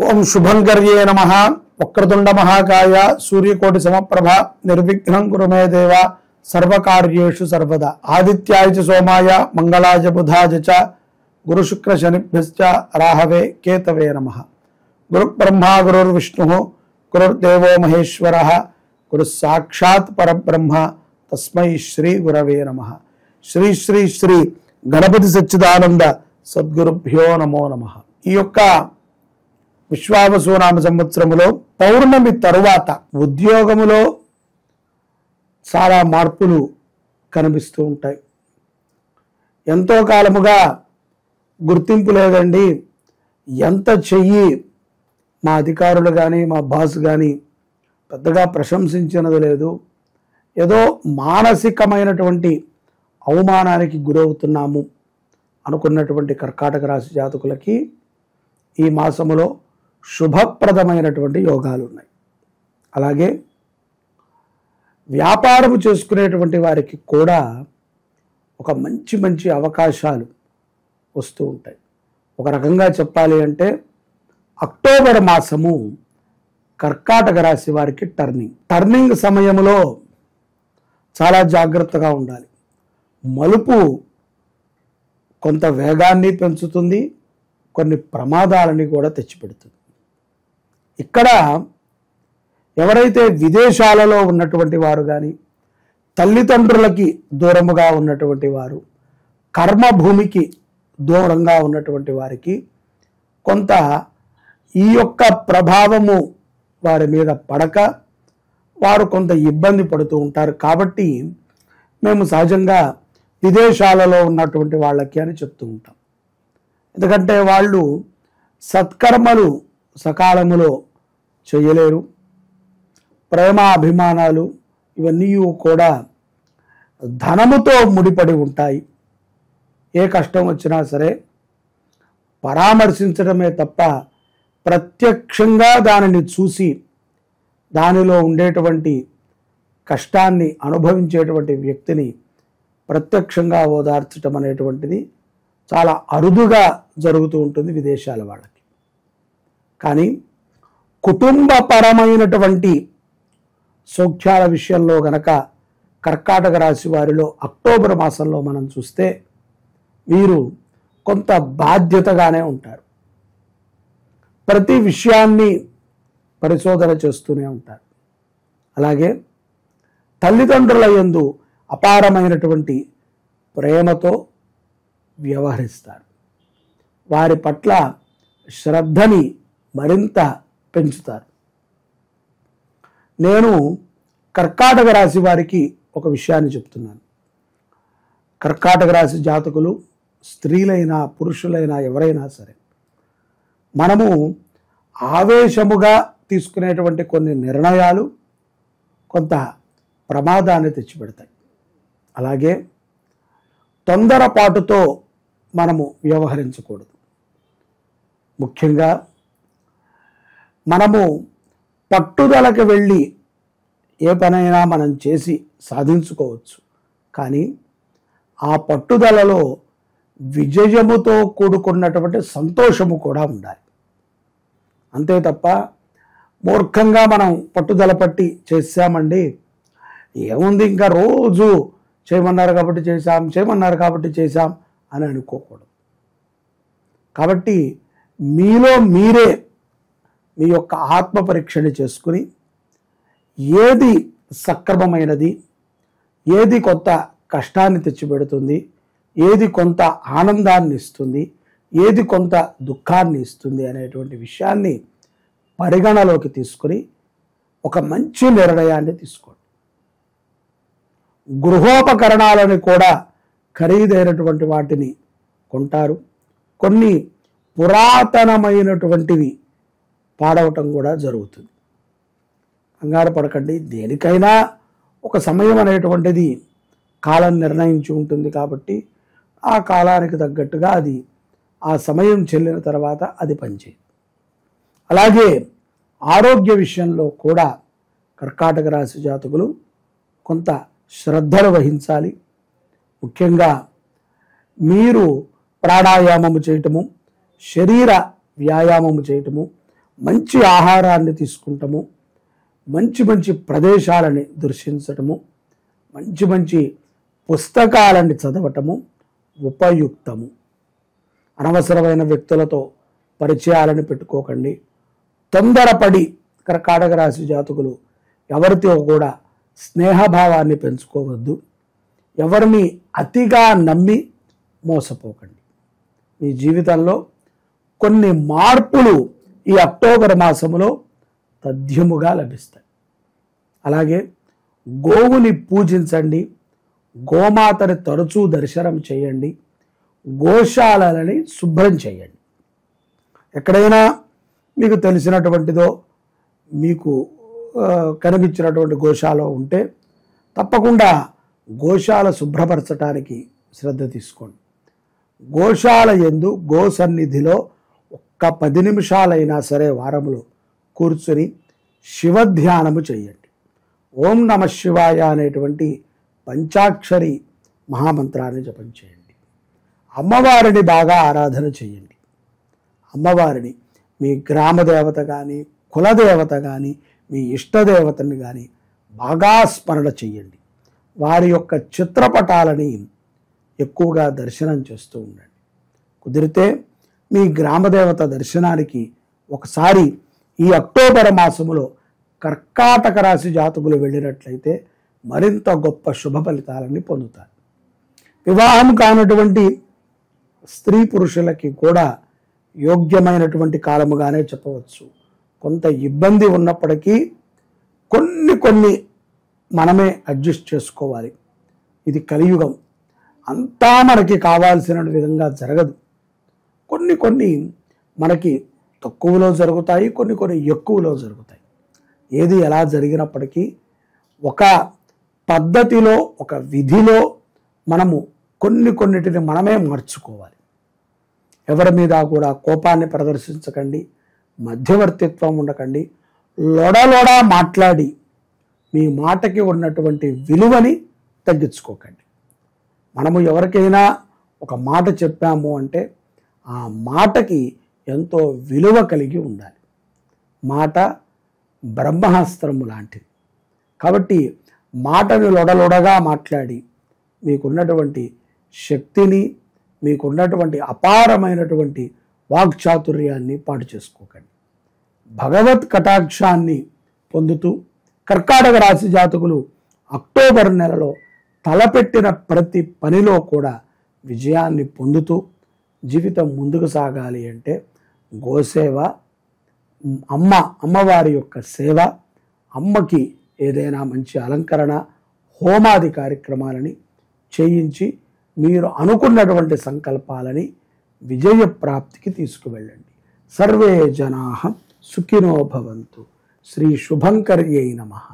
ఓం శుభంకర్యే నమః. వక్రతుండ మహాకాయ సూర్యకోటి సమప్రభ నిర్విఘ్నం కురు మే దేవ సర్వకార్యేషు సర్వదా. ఆదిత్యాయ చ సోమాయ మంగళాయ బుధాయ చ గురు శుక్ర శనిభ్యశ్చ రాహవే కేతవే నమః. గురు బ్రహ్మా గురుర్విష్ణుః గురుర్దేవో మహేశ్వరః గురు సాక్షాత్ పరబ్రహ్మ తస్మై శ్రీ గురవే నమః. శ్రీ శ్రీ శ్రీ గణపతి సచ్చిదానంద సద్గురుభ్యో నమో నమః. ఈ యొక్క విశ్వావసునామ సంవత్సరములో పౌర్ణమి తరువాత ఉద్యోగములో చాలా మార్పులు కనిపిస్తూ ఉంటాయి. ఎంతో కాలముగా గుర్తింపు లేదండి, ఎంత చెయ్యి మా అధికారులు కానీ మా బాస్ కానీ పెద్దగా ప్రశంసించినది లేదు, ఏదో మానసికమైనటువంటి అవమానానికి గురవుతున్నాము అనుకున్నటువంటి కర్కాటక రాశి జాతకులకి ఈ మాసములో శుభప్రదమైనటువంటి యోగాలు ఉన్నాయి. అలాగే వ్యాపారము చేసుకునేటువంటి వారికి కూడా ఒక మంచి మంచి అవకాశాలు వస్తూ ఉంటాయి. ఒక రకంగా చెప్పాలి అంటే అక్టోబర్ మాసము కర్కాటక రాశి వారికి టర్నింగ్ సమయంలో చాలా జాగ్రత్తగా ఉండాలి. మలుపు కొంత వేగాన్ని పెంచుతుంది, కొన్ని ప్రమాదాలని కూడా తెచ్చిపెడుతుంది. ఇక్కడ ఎవరైతే విదేశాలలో ఉన్నటువంటి వారు కానీ, తల్లిదండ్రులకి దూరముగా ఉన్నటువంటి వారు, కర్మభూమికి దూరంగా ఉన్నటువంటి వారికి కొంత ఈ యొక్క ప్రభావము వారి మీద పడక వారు కొంత ఇబ్బంది పడుతూ ఉంటారు. కాబట్టి మేము సహజంగా విదేశాలలో ఉన్నటువంటి వాళ్ళకి అని చెప్తూ ఉంటాం. ఎందుకంటే వాళ్ళు సత్కర్మలు సకాలములో చేయలేరు. ప్రేమ అభిమానాలు ఇవన్నీ కూడా ధనముతో ముడిపడి ఉంటాయి. ఏ కష్టం వచ్చినా సరే పరామర్శించడమే తప్ప ప్రత్యక్షంగా దానిని చూసి దానిలో ఉండేటువంటి కష్టాన్ని అనుభవించేటువంటి వ్యక్తిని ప్రత్యక్షంగా ఓదార్చడం అనేటువంటిది చాలా అరుదుగా జరుగుతూ ఉంటుంది విదేశాల వాళ్ళకి. కానీ కుటుంబపరమైనటువంటి సౌఖ్యాల విషయంలో గనక కర్కాటక రాశి వారిలో అక్టోబర్ మాసంలో మనం చూస్తే వీరు కొంత బాధ్యతగానే ఉంటారు. ప్రతి విషయాన్ని పరిశోధన చేస్తూనే ఉంటారు. అలాగే తల్లిదండ్రుల యందు అపారమైనటువంటి ప్రేమతో వ్యవహరిస్తారు. వారి పట్ల శ్రద్ధని మరింత పెంచుతారు. నేను కర్కాటక రాశి వారికి ఒక విషయాన్ని చెప్తున్నాను. కర్కాటక రాశి జాతకులు స్త్రీలైనా పురుషులైనా ఎవరైనా సరే మనము ఆవేశముగా తీసుకునేటువంటి కొన్ని నిర్ణయాలు కొంత ప్రమాదాన్ని తెచ్చిపెడతాయి. అలాగే తొందరపాటుతో మనము వ్యవహరించకూడదు. ముఖ్యంగా మనము పట్టుదలకు వెళ్ళి ఏ పనైనా మనం చేసి సాధించుకోవచ్చు. కానీ ఆ పట్టుదలలో విజయముతో కూడుకున్నటువంటి సంతోషము కూడా ఉండాలి. అంతే తప్ప మూర్ఖంగా మనం పట్టుదల పట్టి చేసామండి, ఏముంది ఇంకా రోజు చేయమన్నారు కాబట్టి చేశాం అని అనుకోకూడదు. కాబట్టి మీలో మీరే మీ యొక్క ఆత్మ పరీక్షని చేసుకుని ఏది సక్రమమైనది, ఏది కొంత కష్టాన్ని తెచ్చిపెడుతుంది, ఏది కొంత ఆనందాన్ని ఇస్తుంది, ఏది కొంత దుఃఖాన్ని ఇస్తుంది అనేటువంటి విషయాన్ని పరిగణలోకి తీసుకుని ఒక మంచి నిర్ణయాన్ని తీసుకోండి. గృహోపకరణాలను కూడా ఖరీదైనటువంటి వాటిని కొంటారు. కొన్ని పురాతనమైనటువంటివి పాడవటం కూడా జరుగుతుంది. కంగారు పడకండి. దేనికైనా ఒక సమయం అనేటువంటిది కాలం నిర్ణయించి ఉంటుంది. కాబట్టి ఆ కాలానికి తగ్గట్టుగా అది ఆ సమయం చెల్లిన తర్వాత అది పనిచేయదు. అలాగే ఆరోగ్య విషయంలో కూడా కర్కాటక రాశి జాతకులు కొంత శ్రద్ధను వహించాలి. ముఖ్యంగా మీరు ప్రాణాయామము చేయటము, శరీర వ్యాయామము చేయటము, మంచి ఆహారాన్ని తీసుకుంటాము, మంచి మంచి ప్రదేశాలని దర్శించటము, మంచి మంచి పుస్తకాలని చదవటము ఉపయుక్తము. అనవసరమైన వ్యక్తులతో పరిచయాలను పెట్టుకోకండి. తొందరపడి కర్కాటక రాశి జాతకులు ఎవరితో కూడా స్నేహభావాన్ని పెంచుకోవద్దు. ఎవరిని అతిగా నమ్మి మోసపోకండి. మీ జీవితంలో కొన్ని మార్పులు ఈ అక్టోబర్ మాసములో తథ్యముగా లభిస్తాయి. అలాగే గోవుని పూజించండి, గోమాతని తరచూ దర్శనం చేయండి, గోశాలని శుభ్రం చేయండి. ఎక్కడైనా మీకు తెలిసినటువంటిదో మీకు కనిపించినటువంటి గోశాల ఉంటే తప్పకుండా గోశాల శుభ్రపరచడానికి శ్రద్ధ తీసుకోండి. గోశాల యందు గో సన్నిధిలో ఒక్క 10 నిమిషాలైనా సరే వారములో కూర్చుని శివధ్యానము చేయండి. ఓం నమ శివాయ అనేటువంటి పంచాక్షరి మహామంత్రాన్ని జపం చేయండి. అమ్మవారిని బాగా ఆరాధన చేయండి. అమ్మవారిని మీ గ్రామ దేవత కానీ, కులదేవత కానీ, మీ ఇష్టదేవతని కానీ బాగా స్మరణ చేయండి. వారి యొక్క చిత్రపటాలని ఎక్కువగా దర్శనం చేస్తూ ఉండండి. కుదిరితే మీ గ్రామదేవత దర్శనానికి ఒకసారి ఈ అక్టోబర్ మాసములో కర్కాటక రాశి జాతకులు వెళ్ళినట్లయితే మరింత గొప్ప శుభ ఫలితాలని పొందుతారు. వివాహం కానటువంటి స్త్రీ పురుషులకి కూడా యోగ్యమైనటువంటి కాలముగానే చెప్పవచ్చు. కొంత ఇబ్బంది ఉన్నప్పటికీ కొన్ని మనమే అడ్జస్ట్ చేసుకోవాలి. ఇది కలియుగం, అంతా మనకి కావాల్సిన విధంగా జరగదు. కొన్ని మనకి తక్కువలో జరుగుతాయి, కొన్ని ఎక్కువలో జరుగుతాయి. ఏది ఎలా జరిగినప్పటికీ ఒక పద్ధతిలో, ఒక విధిలో మనము కొన్నిటిని మనమే మార్చుకోవాలి. ఎవరి మీద కూడా కోపాన్ని ప్రదర్శించకండి, మధ్యవర్తిత్వం ఉండకండి. లొడలొడ మాట్లాడి మీ మాటకి ఉన్నటువంటి విలువని తగ్గించుకోకండి. మనము ఎవరికైనా ఒక మాట చెప్పాము అంటే ఆ మాటకి ఎంతో విలువ కలిగి ఉండాలి. మాట బ్రహ్మాస్త్రము లాంటిది. కాబట్టి మాటని లొడలొడగా మాట్లాడి మీకున్నటువంటి శక్తిని, మీకున్నటువంటి అపారమైనటువంటి వాక్చాతుర్యాన్ని పాటు చేసుకోకండి. భగవత్ కటాక్షాన్ని పొందుతూ కర్కాటక రాశి జాతకులు అక్టోబర్ నెలలో తలపెట్టిన ప్రతి పనిలో కూడా విజయాన్ని పొందుతూ జీవితం ముందుకు సాగాలి అంటే గోసేవ, అమ్మవారి యొక్క సేవ, అమ్మకి ఏదైనా మంచి అలంకరణ, హోమాది కార్యక్రమాలని చేయించి మీరు అనుకున్నటువంటి సంకల్పాలని విజయ ప్రాప్తికి తీసుకువెళ్ళండి. సర్వే జనాః సుఖినో భవంతు. శ్రీ శుభంకర్యై నమః.